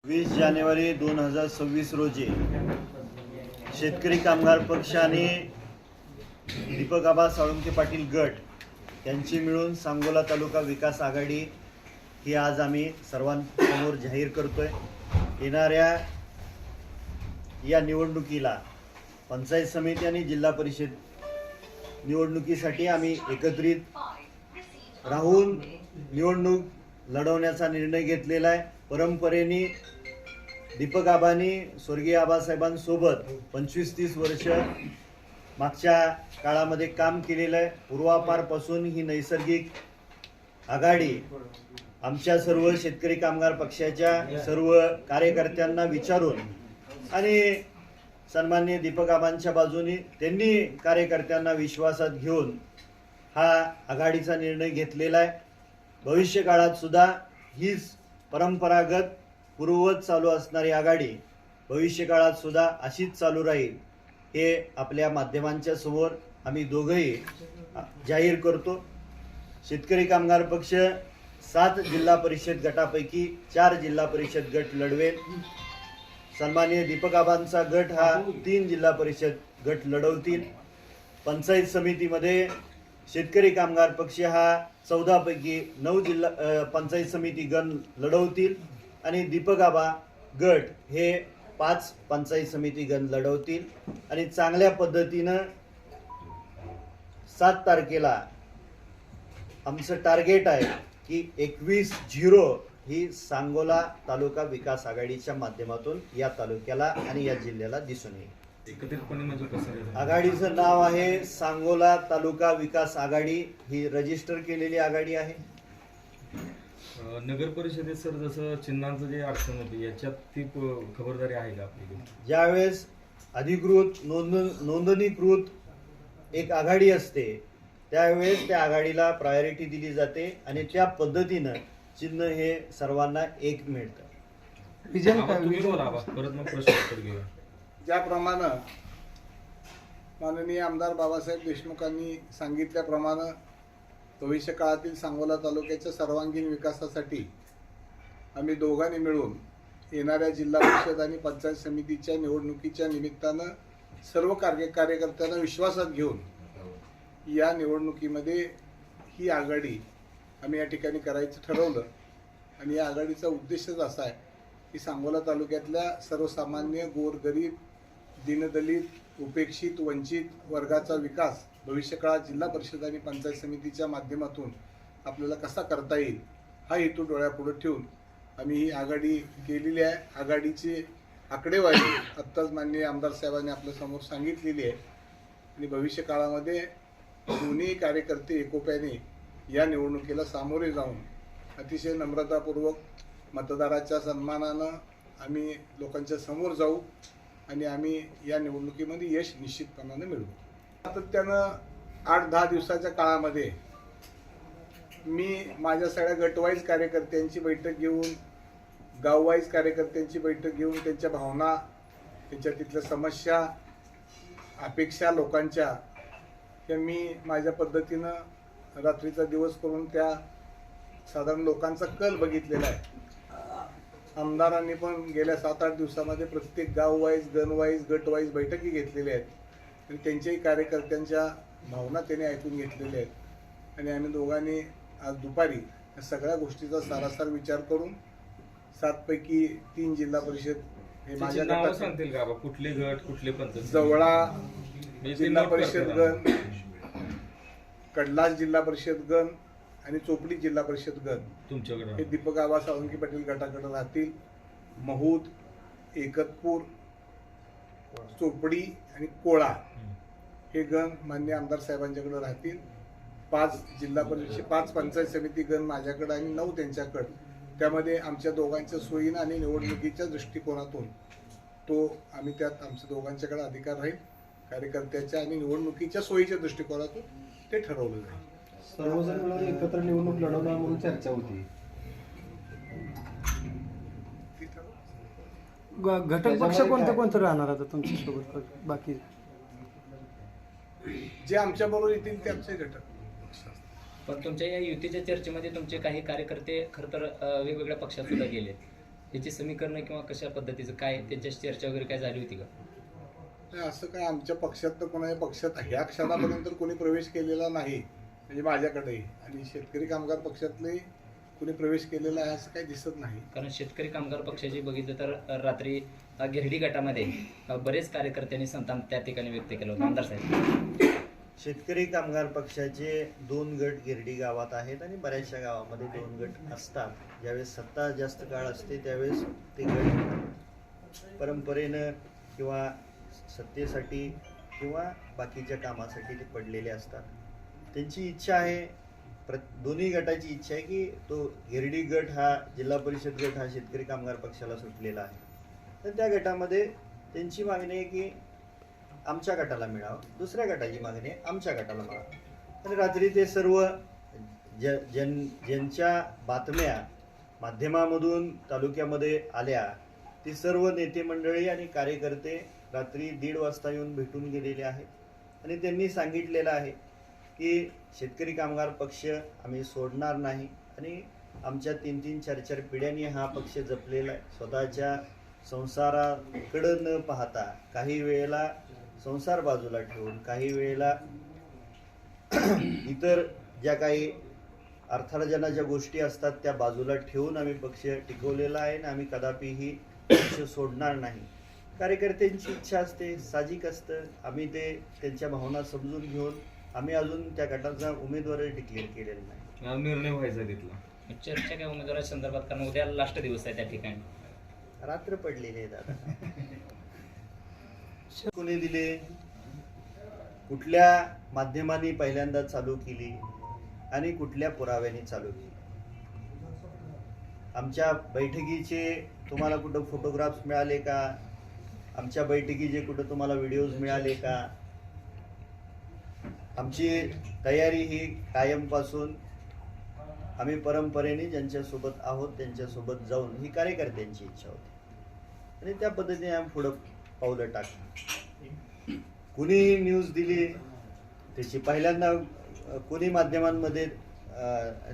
20 जानेवारी 2026 रोजी शेतकरी कामगार पक्ष आणि दीपक आबा साळुंखे पाटील गट यांची मिळून सांगोला तालुका विकास आघाडी ही आज आम्ही सर्वांसमोर जाहीर करतोय। येणाऱ्या या निवडणुकीला पंचायत समिती आणि जिल्हा परिषद निवडणुकीसाठी आम्ही एकत्रित राहून निवडणूक लढवण्याचा निर्णय घेतलेला आहे। परंपरेने दीपक आबांनी स्वर्गीय आबासाहेबांसोबत 25-30 वर्ष मागच्या काळामध्ये काम केलेलं आहे। पूर्वापारपासून ही नैसर्गिक आघाडी आमच्या सर्व शेतकरी कामगार पक्षाच्या सर्व कार्यकर्त्यांना विचारून आणि सन्माननीय दीपक आबांच्या बाजूने त्यांनी कार्यकर्त्यांना विश्वासात घेऊन हा आघाडीचा निर्णय घेतलेला आहे। भविष्य काळात सुद्धा हीच परंपरागत पूर्ववत चालू असणारी आघाडी भविष्य काळात सुद्धा अशीच चालू राहील हे आपल्या माध्यमांच्या समोर आम्ही दोघंही जाहीर करतो। शेतकरी कामगार पक्ष 7 जिल्हा परिषद गटापैकी 4 जिल्हा परिषद गट लढवेल। सन्माननीय दीपक आबांचा गट हा 3 जिल्हा परिषद गट लढवतील। पंचायत समितीमध्ये शेतकरी कामगार पक्ष हा 14 पैकी 9 जिल्हा पंचायत समिती गण लढवतील आणि दीपक आबा गट हे 5 पंचायत समिती गण लढवतील आणि चांगल्या पद्धतीनं 7 तारखेला आमचं टार्गेट आहे की 21-0 ही सांगोला तालुका विकास आघाडीच्या माध्यमातून या तालुक्याला आणि या जिल्ह्याला दिसून येईल। एकत्रितपणे म्हणजे कसं आघाडीचं नाव आहे सांगोला तालुका विकास आघाडी, ही रजिस्टर केलेली आघाडी आहे। नगर परिषदेत सर जसं चिन्हांचं जे अडचण होती याच्यात ती खबरदारी आहे का आपली? ज्यावेळेस अधिकृत नोंदणीकृत एक आघाडी असते त्यावेळेस त्या आघाडीला प्रायोरिटी दिली जाते आणि त्या पद्धतीनं चिन्ह हे सर्वांना एक मिळतं। परत मग प्रश्न उत्तर घेऊया। ज्याप्रमाणे माननीय आमदार बाबासाहेब देशमुखांनी सांगितल्याप्रमाणे भविष्य काळातील सांगोला तालुक्याच्या सर्वांगीण विकासासाठी आम्ही दोघांनी मिळून येणाऱ्या जिल्हा परिषद आणि पंचायत समितीच्या निवडणुकीच्या निमित्तानं सर्व कार्यकर्त्यांना विश्वासात घेऊन या निवडणुकीमध्ये ही आघाडी आम्ही या ठिकाणी करायचं ठरवलं आणि या आघाडीचा उद्देशच असा आहे की सांगोला तालुक्यातल्या सर्वसामान्य गोरगरीब दीनदलित उपेक्षित वंचित वर्गाचा विकास भविष्य काळात जिल्हा परिषद आणि पंचायत समितीच्या माध्यमातून आपल्याला कसा करता येईल हा हेतू डोळ्यापुढे ठेवून आम्ही ही आघाडी केलेली आहे। आघाडीची आकडेवारी आत्ताच माननीय आमदार साहेबांनी आपल्यासमोर सांगितलेली आहे आणि भविष्य काळामध्ये दोन्ही कार्यकर्ते एकोप्याने या निवडणुकीला सामोरे जाऊन अतिशय नम्रतापूर्वक मतदाराच्या सन्मानानं आम्ही लोकांच्या समोर जाऊ आणि आम्ही या निवडणुकीमध्ये यश निश्चितपणाने मिळवू। सातत्यानं 8-10 दिवसाच्या काळामध्ये मी माझ्या सगळ्या गटवाईज कार्यकर्त्यांची बैठक घेऊन गाववाईज कार्यकर्त्यांची बैठक घेऊन त्यांच्या भावना त्यांच्या तिथल्या समस्या अपेक्षा लोकांच्या त्या मी माझ्या पद्धतीनं रात्रीचा दिवस करून त्या साधारण लोकांचा कल बघितलेला आहे। आमदारांनी पण गेल्या 7-8 दिवसामध्ये प्रत्येक गाववाईज गणवाईज गटवाईज बैठकी घेतलेल्या आहेत आणि त्यांच्याही कार्यकर्त्यांच्या भावना त्यांनी ऐकून घेतलेल्या आहेत आणि आम्ही दोघांनी आज दुपारी या सगळ्या गोष्टीचा सारासार विचार करून 7 पैकी 3 जिल्हा परिषद हे माझ्या गटात सांगतील का कुठले गट कुठले पंचायत? जवळा जिल्हा परिषद गण, कडलास जिल्हा परिषद गण आणि चोपडी जिल्हा परिषद गण तुमच्याकडे हे दीपक आबा साळुंखे पाटील गटाकडे राहतील। महूद, एकतपूर, चोपडी आणि कोळा हे गण माननीय आमदार साहेबांच्याकडे राहतील। 5 जिल्हा परिषद 5 पंचायत समिती गण माझ्याकडे आणि 9 त्यांच्याकडे। त्यामध्ये आमच्या दोघांच्या सोयीनं आणि निवडणुकीच्या दृष्टिकोनातून तो आम्ही त्यात आमच्या दोघांच्याकडे अधिकार राहील। कार्यकर्त्याच्या आणि निवडणुकीच्या सोयीच्या दृष्टिकोनातून ते ठरवलं जाईल। सर्वजण मिळून एकत्र निवडणूक लढवणार म्हणून चर्चा होती। घटक पक्ष कोणते राहणार आता तुमच्यासोबत? बाकी जे आमच्या बरोबर येतील ते आमचे घटक। पण तुमच्या या युतीच्या चर्चेमध्ये तुमचे काही कार्यकर्ते खरं तर वेगवेगळ्या पक्षात सुद्धा गेलेत, याची समीकरणं किंवा कशा पद्धतीचं काय त्यांच्याशी चर्चा वगैरे काय झाली होती का? नाही, असं काय आमच्या पक्षात तर कोणाच्या पक्षात ह्या क्षणापर्यंत कोणी प्रवेश केलेला नाही, म्हणजे माझ्याकडेही, आणि शेतकरी कामगार पक्षातले कोणी प्रवेश केलेला आहे असं काही दिसत नाही. कारण शेतकरी कामगार पक्षाची बघितलं तर रात्री गिरडी गटामध्ये बरेच कार्यकर्त्यांनी संताप त्या ठिकाणी व्यक्त केलं होतं. आमदार साहेब, शेतकरी कामगार पक्षाचे 2 गट गिरडी गावात आहेत आणि बऱ्याचशा गावामध्ये 2 गट असतात. ज्यावेळेस सत्ता जास्त काळ असते त्यावेळेस ते गट परंपरेनं किंवा सत्तेसाठी किंवा बाकीच्या कामासाठी ते पडलेले असतात. त्यांची इच्छा आहे, दोन्ही गटाची इच्छा आहे की तो गिरडी गट हा जिल्हा परिषद गट हा शेतकरी कामगार पक्षाला सुटलेला आहे. तर त्या गटामध्ये त्यांची मागणी आहे की आमच्या गटाला मिळावं, दुसऱ्या गटाची मागणी आहे आमच्या गटाला मिळावं. आणि रात्री ते सर्व ज्यांच्या बातम्या माध्यमामधून तालुक्यामध्ये आल्या ती सर्व नेते मंडळी आणि कार्यकर्ते रात्री 1:30 वाजता येऊन भेटून गेलेले आहेत आणि त्यांनी सांगितलेलं आहे की शेतकरी कामगार पक्ष आम्ही सोडणार नाही आणि आमच्या 3-3, 4-4 पिढ्यांनी हा पक्ष जपलेला आहे. स्वतःच्या संसाराकडं न पाहता काही वेळेला संसार बाजूला ठेवून काही वेळेला इतर ज्या काही अर्थार्जनाच्या गोष्टी असतात त्या बाजूला ठेवून आम्ही पक्ष टिकवलेला आहे आणि आम्ही कदापिही पक्ष सोडणार नाही. कार्यकर्त्यांची इच्छा असते, साहजिक असतं. आम्ही ते त्यांच्या भावना समजून घेऊन आम्ही अजून त्या गटाचा उमेदवारही डिक्लेअर केलेला नाही. निर्णय व्हायचा तिथला. चर्चा काय उमेदवाराच्या संदर्भात, कारण उद्या लास्ट दिवस आहे त्या ठिकाणी. रात्र पडलेली आहे दादा. कोणी दिले, कुठल्या माध्यमांनी पहिल्यांदा चालू केली आणि कुठल्या पुराव्याने चालू केली. आमच्या बैठकीचे तुम्हाला कुठं फोटोग्राफ्स मिळाले का? आमच्या बैठकीचे कुठं तुम्हाला व्हिडिओज मिळाले का? आमची तयारी ही कायमपासून आम्ही परंपरेने ज्यांच्यासोबत आहोत त्यांच्यासोबत जाऊन ही कार्यकर्त्यांची इच्छा होती आणि त्या पद्धतीने आम्ही पुढं पावलं टाकली. कुणी न्यूज दिली त्याची पहिल्यांदा कोणी माध्यमांमध्ये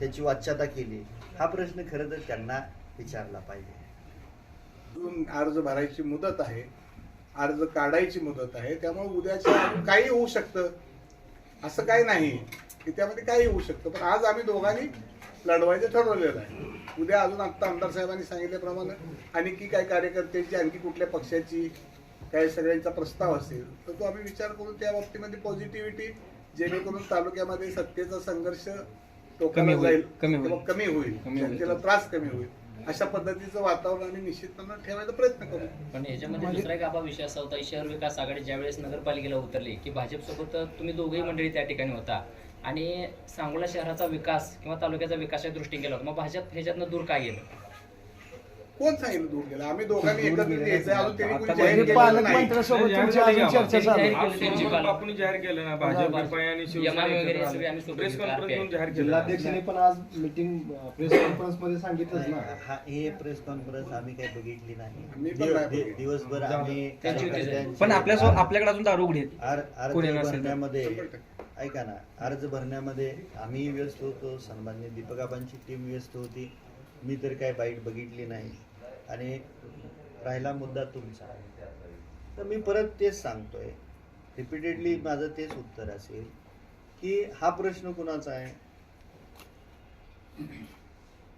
त्याची वाच्यता केली हा प्रश्न खरं तर त्यांना विचारला पाहिजे. अजून अर्ज भरायची मुदत आहे, अर्ज काढायची मुदत आहे, त्यामुळे उद्याच्या काही होऊ शकतं असं काही नाही की त्यामध्ये काही होऊ शकतं. पण आज आम्ही दोघांनी लढवायचं ठरवलेलं आहे. उद्या अजून आत्ता आमदार साहेबांनी सांगितल्याप्रमाणे आणखी काय कार्यकर्त्यांची आणखी कुठल्या पक्षाची काय सगळ्यांचा प्रस्ताव असेल तर तो आम्ही विचार करून त्या बाबतीमध्ये पॉझिटिव्हिटी जेणेकरून तालुक्यामध्ये सत्तेचा संघर्ष टोकाला जाईल किंवा कमी होईल, जनतेला त्रास कमी होईल अशा पद्धतीचं वातावरण आम्ही निश्चितपणे ठेवायचा प्रयत्न करू. पण याच्यामध्ये दुसरा एक आबा विषय असा होता, शहर विकास आघाडी ज्यावेळेस नगरपालिकेला उतरली की भाजपसोबत तुम्ही दोघेही मंडळी त्या ठिकाणी होता आणि सांगोला शहराचा विकास किंवा तालुक्याचा विकासाच्या दृष्टीने गेला होता. मग भाजप ह्याच्यातनं दूर काय गेलं? कोण सांगितलं दूर गेला? आम्ही दोघांनी एकत्रित यायचं. अजून त्यांनी कोणी आता जाहीर म्हणजे केलेलं नाही. पालकमंत्र्यांसोबत जाहीर तुमची झाली अजून का? चर्चा चालू आहे. आज सोमवार आपण जाहीर केलं ना, भाजप आणि यमाई वगैरे सगळे आम्ही सोबत प्रेस होतो, कॉन्फरन्स RPI. जाहीर केलं. जिल्हाध्यक्षांनी पण आज मीटिंग प्रेस कॉन्फरन्स मध्ये सांगितलंच ना. हे प्रेस कॉन्फरन्स आम्ही काही बघितली नाही. मी पण नाही बघितली. दिवसभर आम्ही त्यांची कार्यकर्त्यांची पण आपल्याकडे अजून दारू उघडी अर्ज कोणी नसेल तर. भरण्यामध्ये 100%. ऐका ना, अर्ज भरण्यामध्ये आम्ही व्यस्त होतो, सन्मान्य दीपकाबांची टीम व्यस्त होती. मी तर काय बाईट बघितली नाही. आणि राहिला मुद्दा तुमचा, तर मी परत तेच सांगतोय, रिपीटेडली माझं तेच उत्तर असेल की हा प्रश्न कुणाचा आहे?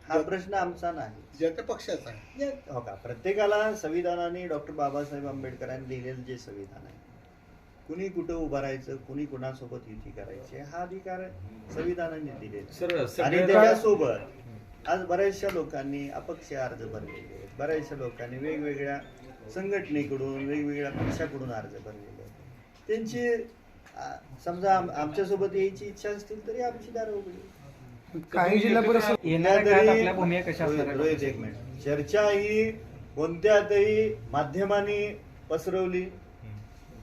हा प्रश्न आमचा नाही, ज्या त्या पक्षाचा आहे. हो का? प्रत्येकाला संविधानाने डॉक्टर बाबासाहेब आंबेडकरांनी लिहिलेलं जे संविधान आहे, कुणी कुठं उभं राहायचं, कुणी कुणासोबत युती करायची हा अधिकार संविधानाने दिलेला. सर आणि सगळ्या त्याच्यासोबत आज बऱ्याचशा लोकांनी अपक्ष अर्ज भरलेले आहेत, बऱ्याचशा लोकांनी वेगवेगळ्या संघटनेकडून वेगवेगळ्या पक्षाकडून अर्ज भरलेले आहेत. त्यांची समजा आमच्यासोबत यायची इच्छा असतील तरी आमची दारं उघडी. काही जिल्हा परिषद येणाऱ्या काळात आपल्या भूमिका कशा असणार आहेत? रोहित, एक मिनिट. चर्चा ही कोणत्या तरी माध्यमांनी पसरवली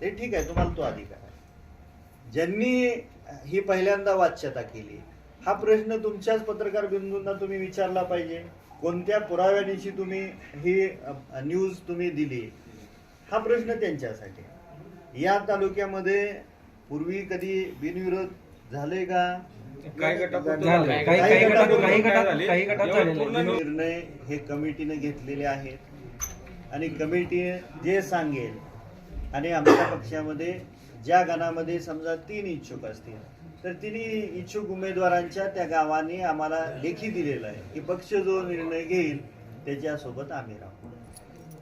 ते ठीक आहे, तुम्हाला तो अधिकार आहे. ज्यांनी ही पहिल्यांदा वाच्यता केली हा प्रश्न तुमच्याच पत्रकार बिंदूंना तुम्ही विचारला पाहिजे. कोणत्या पुराव्यानिशी तुम्ही ही न्यूज तुम्ही दिली हा प्रश्न त्यांच्यासाठी. या तालुक्यामध्ये पूर्वी कधी बिनविरोध झाले का? काही गटात झालं. काही गटात झालेलं आहे. निर्णय हे कमिटीने घेतलेले आहेत आणि कमिटी जे सांगेल आणि आमच्या पक्षामध्ये ज्या गणामध्ये समजा 3 इच्छुक असतील तर 3 इच्छुक उमेदवारांच्या त्या गावाने आम्हाला लेखी दिलेलं आहे की पक्ष जो निर्णय घेईल त्याच्यासोबत आम्ही राहू.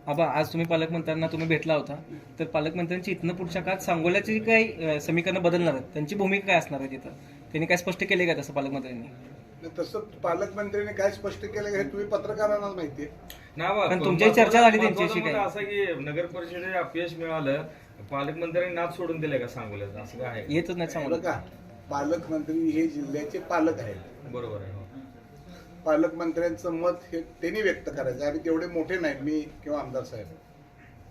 आबा, आज तुम्ही पालकमंत्र्यांना तुम्ही भेटला होता, तर पालकमंत्र्यांची इथनं पुढच्या काळात सांगोल्याची काही समीकरणं बदलणार आहेत, त्यांची भूमिका काय असणार आहे तिथं? त्यांनी काय स्पष्ट केले का तसं पालकमंत्र्यांनी? तसं पालकमंत्र्यांनी काय स्पष्ट केलं हे तुम्ही पत्रकारांना माहिती आहे. पण तुमच्याही चर्चा झाली त्यांच्याशी काय? असं की नगर परिषदेत अपयश मिळालं, पालकमंत्र्यांनी नाच सोडून दिले का सांगोल्याचं, असं काय आहे? येतच नाही सांगोला बघा, पालकमंत्री हे जिल्ह्याचे पालक आहेत. बरोबर आहे. पालकमंत्र्यांचं मत हे त्यांनी व्यक्त करायचं. आम्ही तेवढे मोठे नाहीत, मी किंवा आमदार साहेब,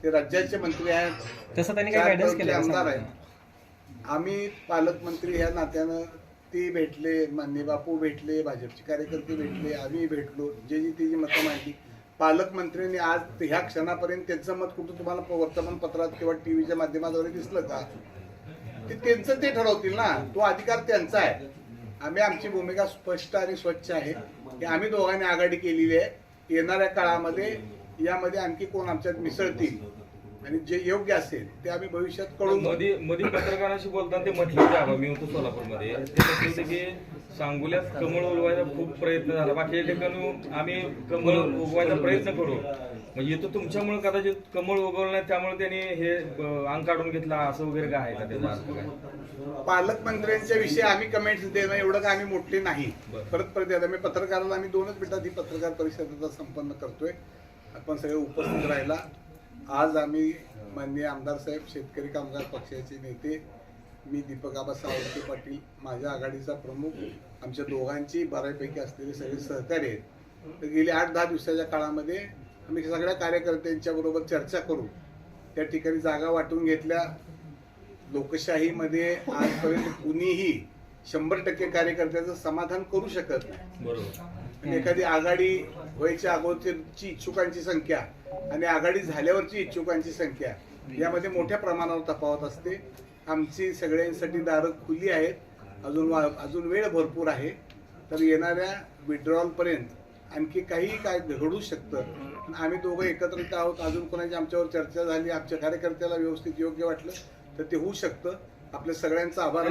ते राज्याचे मंत्री आहेत, तसं त्यांनी काय 4 गायडन्स टर्मचे केलं का आमदार सांगोल्याला? आहेत. आम्ही पालकमंत्री ह्या नात्यानं ते भेटले, मान्य बापू भेटले, भाजपचे कार्यकर्ते भेटले, आम्ही भेटलो, जी त्याची मतं मांडली. पालकमंत्र्यांनी आज ह्या क्षणापर्यंत त्यांचं मत कुठं तुम्हाला वर्तमानपत्रात किंवा टीव्हीच्या माध्यमाद्वारे दिसलं का? ते त्यांचं ते ठरवतील ना, तो अधिकार त्यांचा आहे. आम्ही आमची भूमिका स्पष्ट आणि स्वच्छ आहे की आम्ही दोघांनी आघाडी केलेली आहे. येणाऱ्या काळामध्ये यामध्ये आणखी कोण आमच्यात मिसळतील आणि जे योग्य असेल ते आम्ही भविष्यात कळून मध्ये पत्रकारांशी बोलताना ते म्हटले होते, आबा, मी होतो सोलापूरमध्ये, ते म्हटले होते की सांगोल्यात कमळ उगवायचा खूप प्रयत्न झाला, बाकी ठिकाणी आम्ही कमळ उगवायचा प्रयत्न करू. म्हणजे येतो तुमच्यामुळे कदाचित कमळ उगवलं नाही त्यामुळे त्यांनी हे अंग काढून घेतला असं वगैरे काय आहे का त्याचा अर्थ काय? पालकमंत्र्यांच्या विषयी आम्ही कमेंट्स देणं एवढं काय आम्ही मोठे नाही. बरं. परत मी पत्रकाराला आम्ही 2च मिनिटात ही पत्रकार परिषदेचा संपन्न करतोय. आपण सगळे उपस्थित राहिला. आज आम्ही माननीय आमदार साहेब, शेतकरी कामगार पक्षाचे नेते, मी दीपक आबा सावंत पाटील, माझ्या आघाडीचा प्रमुख, आमच्या दोघांची बऱ्यापैकी असलेले सगळे सहकारी आहेत. तर गेली 8-10 दिवसाच्या काळामध्ये आम्ही सगळ्या कार्यकर्त्यांच्या बरोबर चर्चा करू, त्या ठिकाणी जागा वाटून घेतल्या. लोकशाहीमध्ये आजपर्यंत कुणीही 100% कार्यकर्त्याचं समाधान करू शकत नाही. बरोबर. आणि एखादी आघाडी व्हायच्या अगोदरची इच्छुकांची संख्या आणि आघाडी झाल्यावरची इच्छुकांची संख्या यामध्ये मोठ्या प्रमाणावर तफावत असते. आमची सगळ्यांसाठी दारं खुली आहेत. अजून वेळ भरपूर आहे. तर येणाऱ्या विड्रॉलपर्यंत आणखी काही काय घडू शकतं. पण आम्ही दोघं एकत्रित आहोत. अजून कोणाची आमच्यावर चर्चा झाली, आमच्या कार्यकर्त्याला व्यवस्थित योग्य वाटलं तर ते होऊ शकतं. आपल्या सगळ्यांचा आभार.